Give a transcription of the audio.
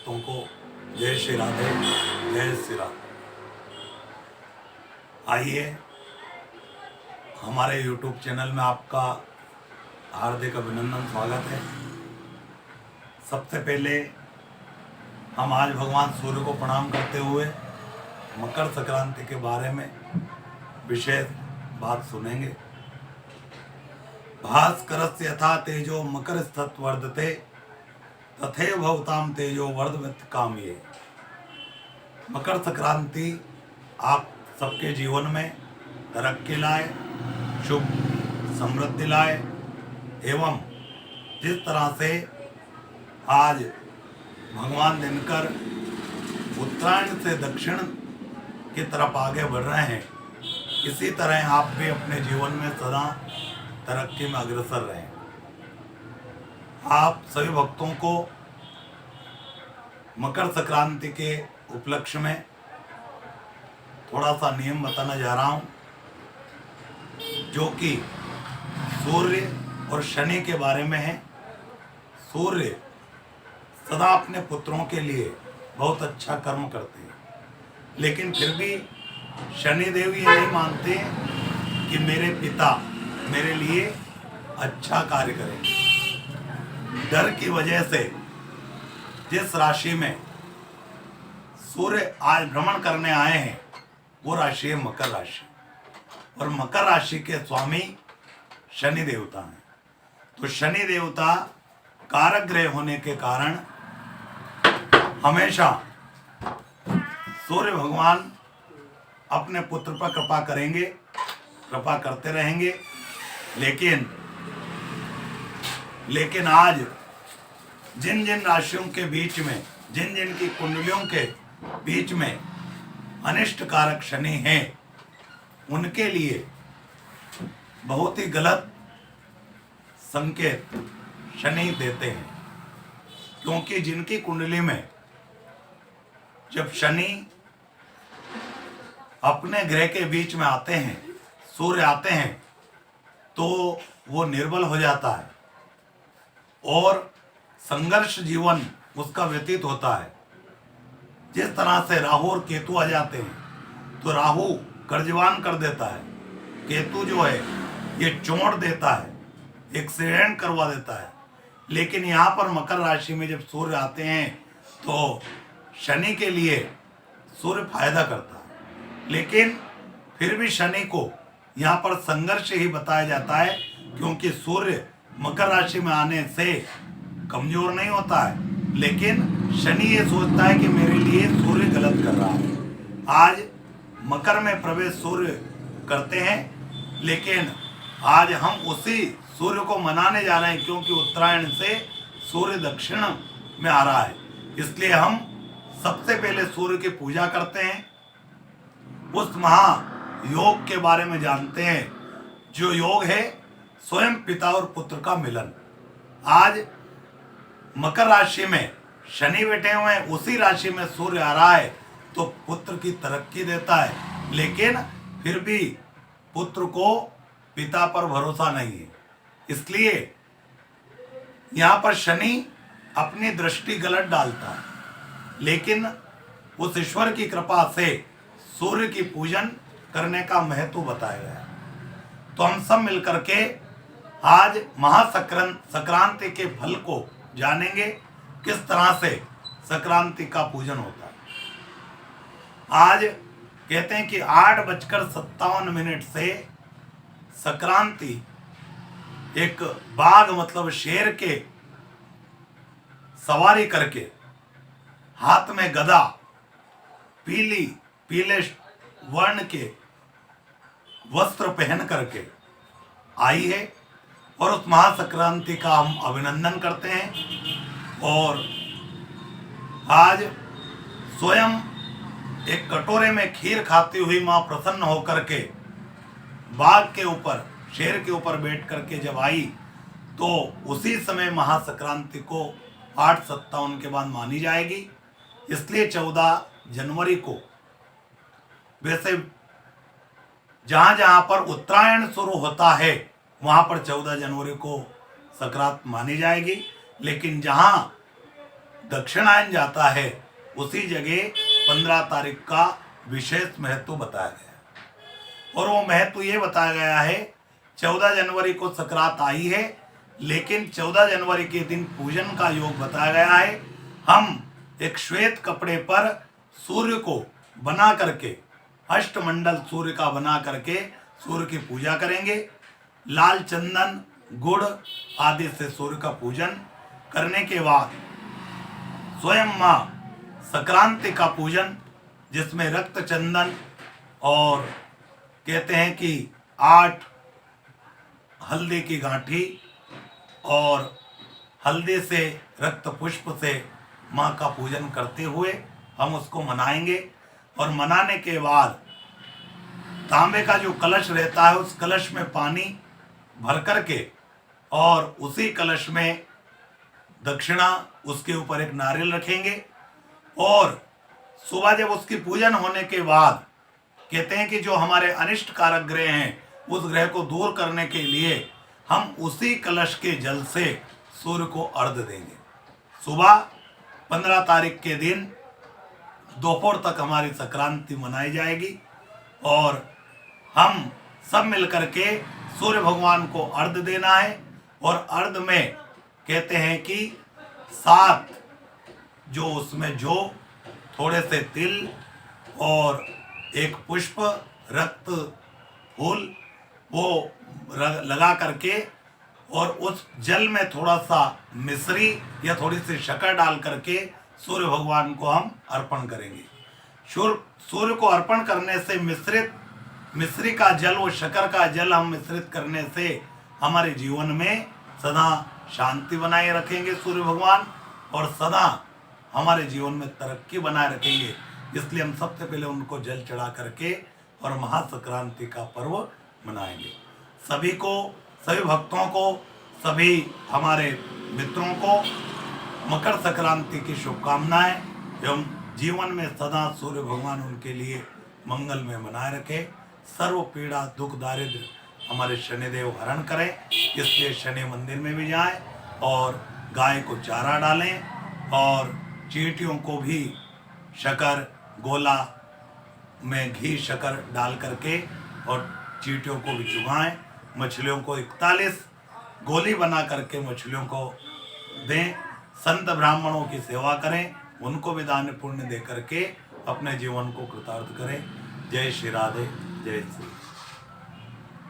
भक्तों को जय श्री राधे, जय श्री राम। आइए, हमारे YouTube चैनल में आपका हार्दिक अभिनंदन, स्वागत है। सबसे पहले हम आज भगवान सूर्य को प्रणाम करते हुए मकर संक्रांति के बारे में विशेष बात सुनेंगे। भास्करस्य यथा तेजो मकर स्थित वर्धते तथैव भवताम तेजो वर्धवत कामये। मकर संक्रांति आप सबके जीवन में तरक्की लाए, शुभ समृद्धि लाए एवं जिस तरह से आज भगवान दिनकर उत्तरायण से दक्षिण की तरफ आगे बढ़ रहे हैं, इसी तरह आप भी अपने जीवन में सदा तरक्की में अग्रसर रहें। आप सभी भक्तों को मकर संक्रांति के उपलक्ष्य में थोड़ा सा नियम बताना जा रहा हूं, जो कि सूर्य और शनि के बारे में है। सूर्य सदा अपने पुत्रों के लिए बहुत अच्छा कर्म करते हैं, लेकिन फिर भी शनि देव ये नहीं मानते कि मेरे पिता मेरे लिए अच्छा कार्य करेंगे। डर की वजह से जिस राशि में सूर्य आज भ्रमण करने आए हैं वो राशि है मकर राशि, और मकर राशि के स्वामी शनि देवता हैं। तो शनि देवता कारक ग्रह होने के कारण हमेशा सूर्य भगवान अपने पुत्र पर कृपा करेंगे, कृपा करते रहेंगे। लेकिन आज जिन जिन राशियों के बीच में, जिन जिन की कुंडलियों के बीच में अनिष्ट कारक शनि हैं, उनके लिए बहुत ही गलत संकेत शनि देते हैं। क्योंकि जिनकी कुंडली में जब शनि अपने ग्रह के बीच में आते हैं, सूर्य आते हैं, तो वो निर्बल हो जाता है और संघर्ष जीवन उसका व्यतीत होता है। जिस तरह से राहु और केतु आ जाते हैं तो राहु कर्जवान कर देता है, केतु जो है ये चोट देता है, एक्सीडेंट करवा देता है। लेकिन यहाँ पर मकर राशि में जब सूर्य आते हैं तो शनि के लिए सूर्य फायदा करता है। लेकिन फिर भी शनि को यहाँ पर संघर्ष ही बताया जाता है, क्योंकि सूर्य मकर राशि में आने से कमजोर नहीं होता है, लेकिन शनि ये सोचता है कि मेरे लिए सूर्य गलत कर रहा है। आज मकर में प्रवेश सूर्य करते हैं, लेकिन आज हम उसी सूर्य को मनाने जा रहे हैं, क्योंकि उत्तरायण से सूर्य दक्षिण में आ रहा है। इसलिए हम सबसे पहले सूर्य की पूजा करते हैं, उस महायोग के बारे में जानते हैं, जो योग है स्वयं पिता और पुत्र का मिलन। आज मकर राशि में शनि बैठे हुए हैं, उसी राशि में सूर्य आ रहा है तो पुत्र की तरक्की देता है। लेकिन फिर भी पुत्र को पिता पर भरोसा नहीं है, इसलिए यहाँ पर शनि अपनी दृष्टि गलत डालता है। लेकिन उस ईश्वर की कृपा से सूर्य की पूजन करने का महत्व बताया गया। तो हम सब मिलकर के आज महासंक्रांति के फल को जानेंगे, किस तरह से संक्रांति का पूजन होता है। आज कहते हैं कि 8:57 से संक्रांति एक बाघ मतलब शेर के सवारी करके हाथ में गदा, पीले वर्ण के वस्त्र पहन करके आई है, और उस महासंक्रांति का हम अभिनंदन करते हैं। और आज स्वयं एक कटोरे में खीर खाती हुई माँ प्रसन्न होकर के बाघ के ऊपर, शेर के ऊपर बैठ करके जब आई, तो उसी समय महासंक्रांति को 8:57 के बाद मानी जाएगी। इसलिए 14 जनवरी को, वैसे जहां जहां पर उत्तरायण शुरू होता है वहां पर 14 जनवरी को संक्रांत मानी जाएगी, लेकिन जहां दक्षिणायन जाता है उसी जगह 15 तारीख का विशेष महत्व बताया गया है। और वो महत्व ये बताया गया है, 14 जनवरी को संक्रांत आई है, लेकिन 14 जनवरी के दिन पूजन का योग बताया गया है। हम एक श्वेत कपड़े पर सूर्य को बना करके, अष्टमंडल सूर्य का बना करके सूर्य की पूजा करेंगे। लाल चंदन गुड़ आदि से सूर्य का पूजन करने के बाद स्वयं माँ संक्रांति का पूजन, जिसमें रक्त चंदन और कहते हैं कि 8 हल्दी की गांठी और हल्दी से रक्त पुष्प से माँ का पूजन करते हुए हम उसको मनाएंगे। और मनाने के बाद तांबे का जो कलश रहता है उस कलश में पानी भर करके और उसी कलश में दक्षिणा, उसके ऊपर एक नारियल रखेंगे। और सुबह जब उसकी पूजन होने के बाद कहते हैं कि जो हमारे अनिष्ट कारक ग्रह हैं उस ग्रह को दूर करने के लिए हम उसी कलश के जल से सूर्य को अर्घ्य देंगे। सुबह 15 तारीख के दिन दोपहर तक हमारी संक्रांति मनाई जाएगी और हम सब मिलकर के सूर्य भगवान को अर्घ्य देना है। और अर्घ्य में कहते हैं कि 7 जो उसमें जो थोड़े से तिल और एक पुष्प, रक्त फूल वो लगा करके और उस जल में थोड़ा सा मिश्री या थोड़ी सी शक्कर डाल करके सूर्य भगवान को हम अर्पण करेंगे। सूर्य को अर्पण करने से मिश्री का जल, वो शक्कर का जल हम मिश्रित करने से हमारे जीवन में सदा शांति बनाए रखेंगे सूर्य भगवान, और सदा हमारे जीवन में तरक्की बनाए रखेंगे। इसलिए हम सबसे पहले उनको जल चढ़ा करके और महासंक्रांति का पर्व मनाएंगे। सभी को, सभी भक्तों को, सभी हमारे मित्रों को मकर संक्रांति की शुभकामनाएं एवं जीवन में सदा सूर्य भगवान उनके लिए मंगल में बनाए रखे। सर्व पीड़ा दुख दारिद्र हमारे शनिदेव हरण करें, इसलिए शनि मंदिर में भी जाएं और गाय को चारा डालें और चींटियों को भी शक्कर गोला में घी शक्कर डाल करके और चींटियों को भी चुगाएं। मछलियों को 41 गोली बना करके मछलियों को दें। संत ब्राह्मणों की सेवा करें, उनको भी दान पुण्य दे करके अपने जीवन को कृतार्थ करें। जय श्री राधे, जय श्री।